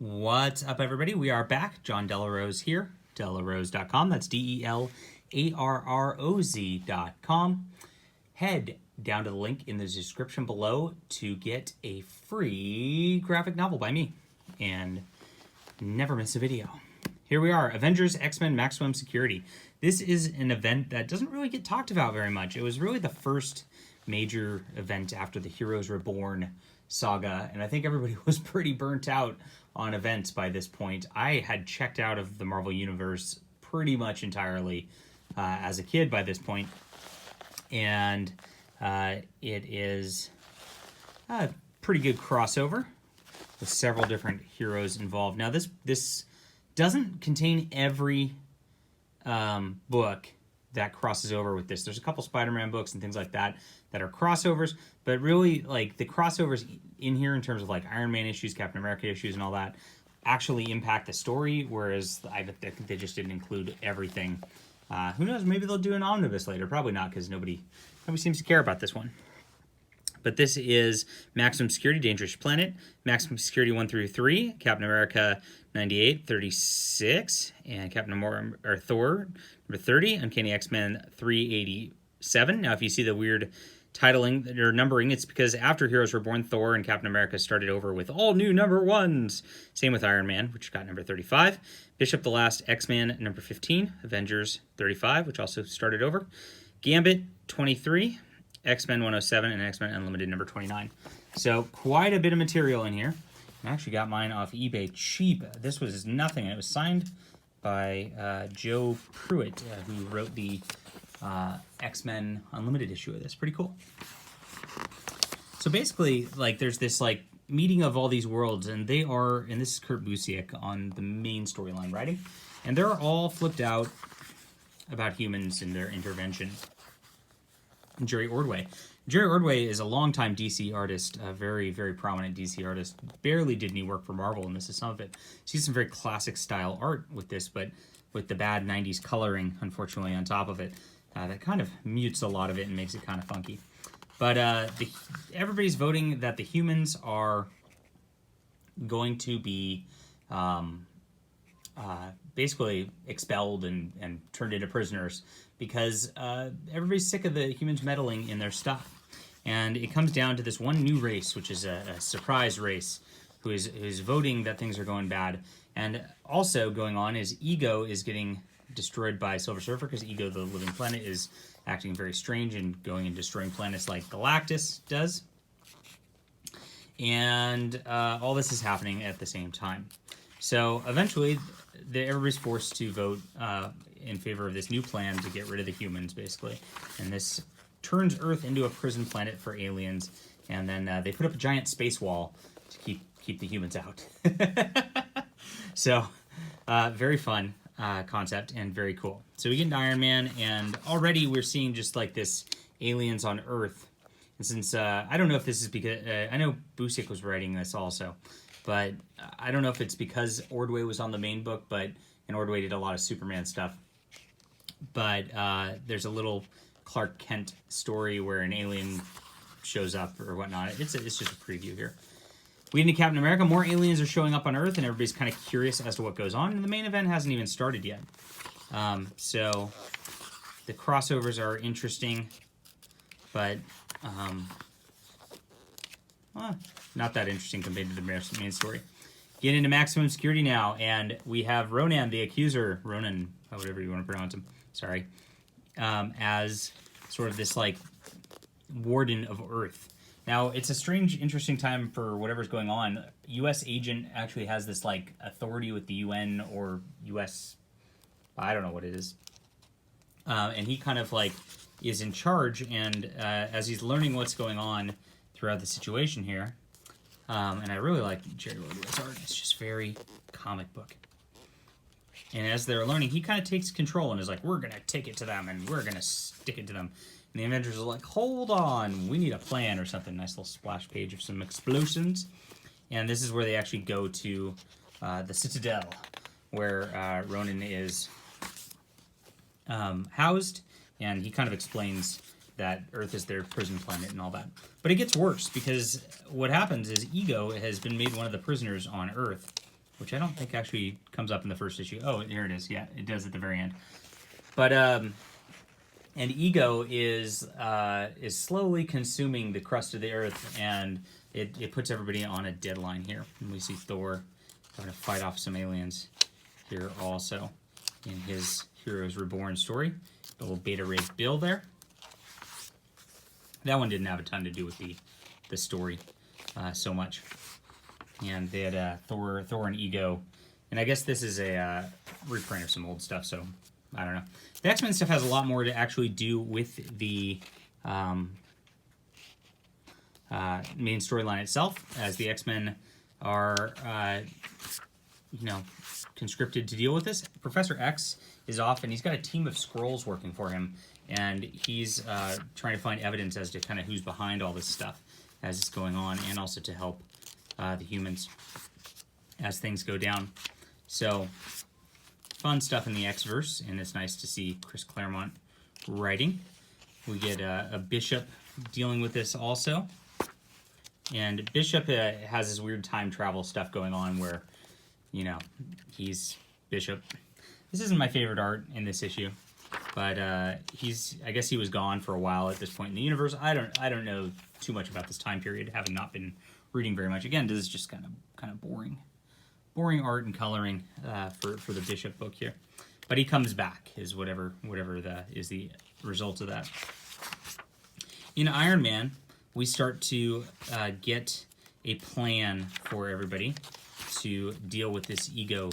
What's up, everybody? We are back. John Delarose here, delarose.com. That's DELARROZ.com. Head down to the link in the description below to get a free graphic novel by me and never miss a video. Here we are, Avengers X-Men Maximum Security. This is an event that doesn't really get talked about very much. It was really the first major event after the Heroes Reborn saga, and I think everybody was pretty burnt out on events by this point. I had checked out of the Marvel Universe pretty much entirely as a kid by this point, and it is a pretty good crossover with several different heroes involved. Now, this doesn't contain every book that crosses over with this. There's a couple Spider-Man books and things like that are crossovers, but really, like, the crossovers in here in terms of, like, Iron Man issues, Captain America issues, and all that actually impact the story, whereas I think they just didn't include everything. Who knows? Maybe they'll do an omnibus later. Probably not, because nobody seems to care about this one. But this is Maximum Security, Dangerous Planet, Maximum Security 1 through 3, Captain America 98, 36, and Thor number 30, Uncanny X-Men 387. Now, if you see the weird titling or numbering, it's because after Heroes Reborn, Thor and Captain America started over with all new number ones. Same with Iron Man, which got number 35. Bishop the Last X-Man number 15, Avengers 35, which also started over. Gambit 23, X-Men 107, and X-Men Unlimited number 29. So quite a bit of material in here. I actually got mine off eBay cheap. This was nothing. It was signed by Joe Pruitt, who wrote the X-Men Unlimited issue of this. Pretty cool. So basically, like, there's this, like, meeting of all these worlds, and this is Kurt Busiek on the main storyline writing, and they're all flipped out about humans and their intervention. And Jerry Ordway. Jerry Ordway is a longtime DC artist, a very, very prominent DC artist. Barely did any work for Marvel, and this is some of it. Sees some very classic style art with this, but with the bad 90s coloring, unfortunately, on top of it. That kind of mutes a lot of it and makes it kind of funky. But everybody's voting that the humans are going to be basically expelled and turned into prisoners because everybody's sick of the humans meddling in their stuff. And it comes down to this one new race, which is a surprise race, who's voting that things are going bad. And also going on is Ego is getting destroyed by Silver Surfer, because Ego, the living planet, is acting very strange and going and destroying planets like Galactus does. And all this is happening at the same time. So eventually, everybody's forced to vote in favor of this new plan to get rid of the humans, basically. And this turns Earth into a prison planet for aliens. And then they put up a giant space wall to keep the humans out. So, very fun concept and very cool. So we get into Iron Man, and already we're seeing just like this aliens on Earth. And since I don't know if this is because I know Busiek was writing this also, but I don't know if it's because Ordway was on the main book, and Ordway did a lot of Superman stuff. But there's a little Clark Kent story where an alien shows up or whatnot. It's just a preview here. We get into Captain America. More aliens are showing up on Earth, and everybody's kind of curious as to what goes on. And the main event hasn't even started yet. So the crossovers are interesting, but not that interesting compared to the main story. Get into Maximum Security now, and we have Ronan the Accuser, Ronan, whatever you want to pronounce him, sorry, as sort of this, like, warden of Earth. Now, it's a strange, interesting time for whatever's going on. U.S. agent actually has this, like, authority with the UN or U.S., I don't know what it is. And he kind of, like, is in charge, and as he's learning what's going on throughout the situation here, and I really like Jerry Ordway's art. It's just very comic book. And as they're learning, he kind of takes control and is like, we're going to take it to them, and we're going to stick it to them. And the Avengers are like, hold on, we need a plan or something. Nice little splash page of some explosions. And this is where they actually go to the Citadel, where Ronan is housed, and he kind of explains that Earth is their prison planet and all that. But it gets worse, because what happens is Ego has been made one of the prisoners on Earth, which I don't think actually comes up in the first issue. Oh, here it is. Yeah, it does at the very end. But and Ego is slowly consuming the crust of the earth, and it puts everybody on a deadline here. And we see Thor having to fight off some aliens here also in his Heroes Reborn story. The little Beta Ray Bill there. That one didn't have a ton to do with the story so much. And they had Thor and Ego. And I guess this is a reprint of some old stuff, so I don't know. The X-Men stuff has a lot more to actually do with the main storyline itself, as the X-Men are, conscripted to deal with this. Professor X is off, and he's got a team of Skrulls working for him, and he's trying to find evidence as to kind of who's behind all this stuff as it's going on, and also to help the humans as things go down. So, fun stuff in the X-verse, and it's nice to see Chris Claremont writing. We get a Bishop dealing with this also. And Bishop has this weird time travel stuff going on where, he's Bishop. This isn't my favorite art in this issue, but I guess he was gone for a while at this point in the universe. I don't know too much about this time period, having not been reading very much. Again, this is just kind of boring art and coloring for the Bishop book here. But he comes back, is whatever is the result of that. In Iron Man, we start to get a plan for everybody to deal with this Ego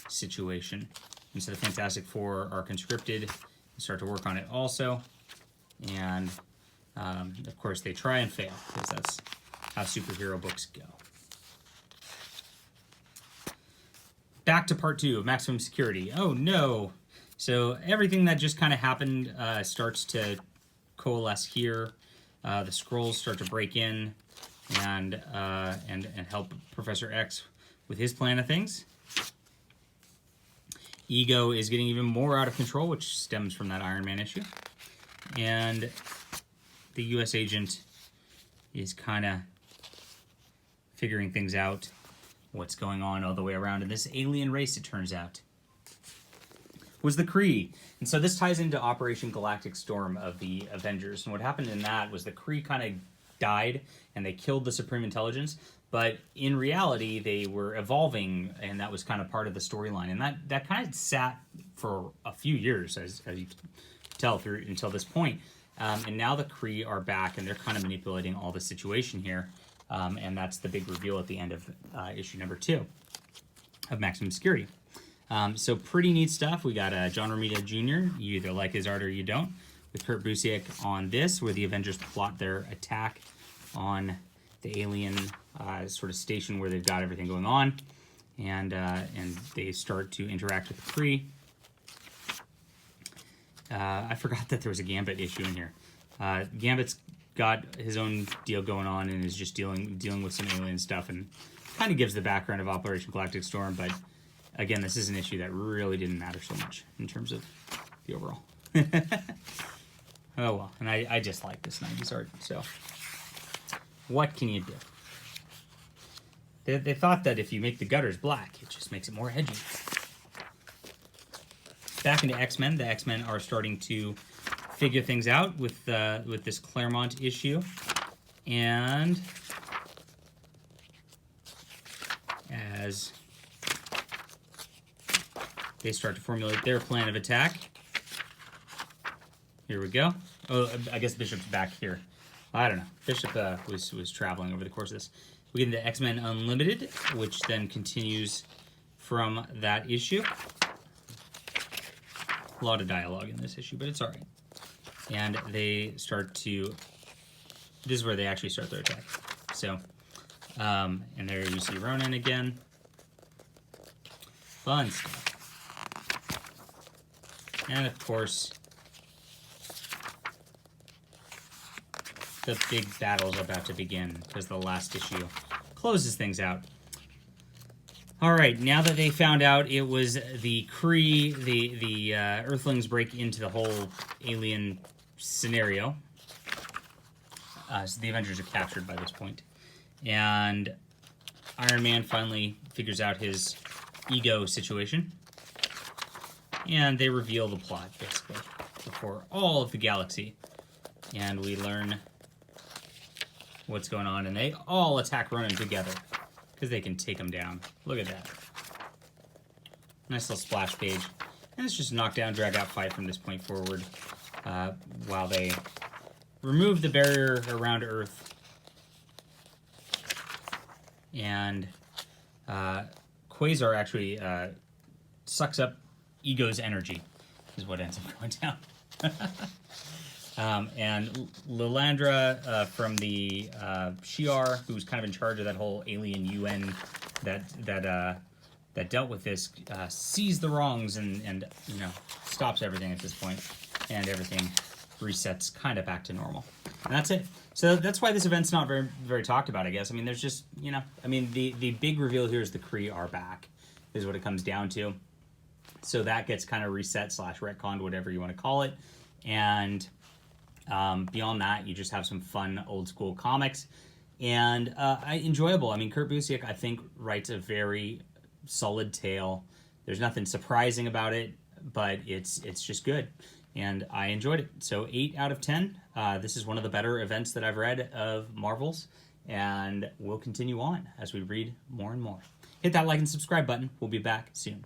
situation. And so the Fantastic Four are conscripted and start to work on it also. And, of course, they try and fail, because that's how superhero books go. Back to part 2 of Maximum Security. Oh, no! So everything that just kind of happened starts to coalesce here. The Skrulls start to break in and help Professor X with his plan of things. Ego is getting even more out of control, which stems from that Iron Man issue. And the U.S. agent is kind of figuring things out, what's going on all the way around. And this alien race, it turns out, was the Kree. And so this ties into Operation Galactic Storm of the Avengers. And what happened in that was the Kree kind of died, and they killed the Supreme Intelligence. But in reality, they were evolving, and that was kind of part of the storyline. And that kind of sat for a few years, as you can tell, through until this point. And now the Kree are back, and they're kind of manipulating all the situation here. And that's the big reveal at the end of issue number 2 of Maximum Security. So pretty neat stuff. We got John Romita Jr., you either like his art or you don't, with Kurt Busiek on this, where the Avengers plot their attack on the alien sort of station where they've got everything going on, and they start to interact with the Kree. I forgot that there was a Gambit issue in here. Gambit's got his own deal going on and is just dealing with some alien stuff, and kind of gives the background of Operation Galactic Storm, but again, this is an issue that really didn't matter so much in terms of the overall. Oh well, and I just like this 90s art, so what can you do? They thought that if you make the gutters black, it just makes it more edgy. Back into X-Men, the X-Men are starting to figure things out with this Claremont issue, and as they start to formulate their plan of attack. Here we go. Oh, I guess Bishop's back here. I don't know. Bishop was traveling over the course of this. We get into X-Men Unlimited, which then continues from that issue. A lot of dialogue in this issue, but it's all right. And they start to... This is where they actually start their attack. So, and there you see Ronan again. Fun stuff. And of course, the big battle's about to begin, because the last issue closes things out. Alright, now that they found out it was the Kree, the Earthlings break into the whole alien scenario. So the Avengers are captured by this point. And Iron Man finally figures out his ego situation. And they reveal the plot, basically, before all of the galaxy. And we learn what's going on, and they all attack Ronan together, because they can take him down. Look at that. Nice little splash page. And it's just a knockdown, drag-out fight from this point forward, while they remove the barrier around Earth. And Quasar actually sucks up Ego's energy, is what ends up going down. And Lilandra from the Shi'ar, who's kind of in charge of that whole alien UN that dealt with this, sees the wrongs and you know, stops everything at this point, and everything resets kind of back to normal. And that's it. So that's why this event's not very talked about, I guess. I mean, there's just, you know, I mean, the big reveal here is the Kree are back, is what it comes down to. So that gets kind of reset / retconned, whatever you want to call it. And beyond that, you just have some fun old school comics. And enjoyable. I mean, Kurt Busiek, I think, writes a very solid tale. There's nothing surprising about it, but it's just good. And I enjoyed it. So 8 out of 10. This is one of the better events that I've read of Marvel's, and we'll continue on as we read more and more. Hit that like and subscribe button. We'll be back soon.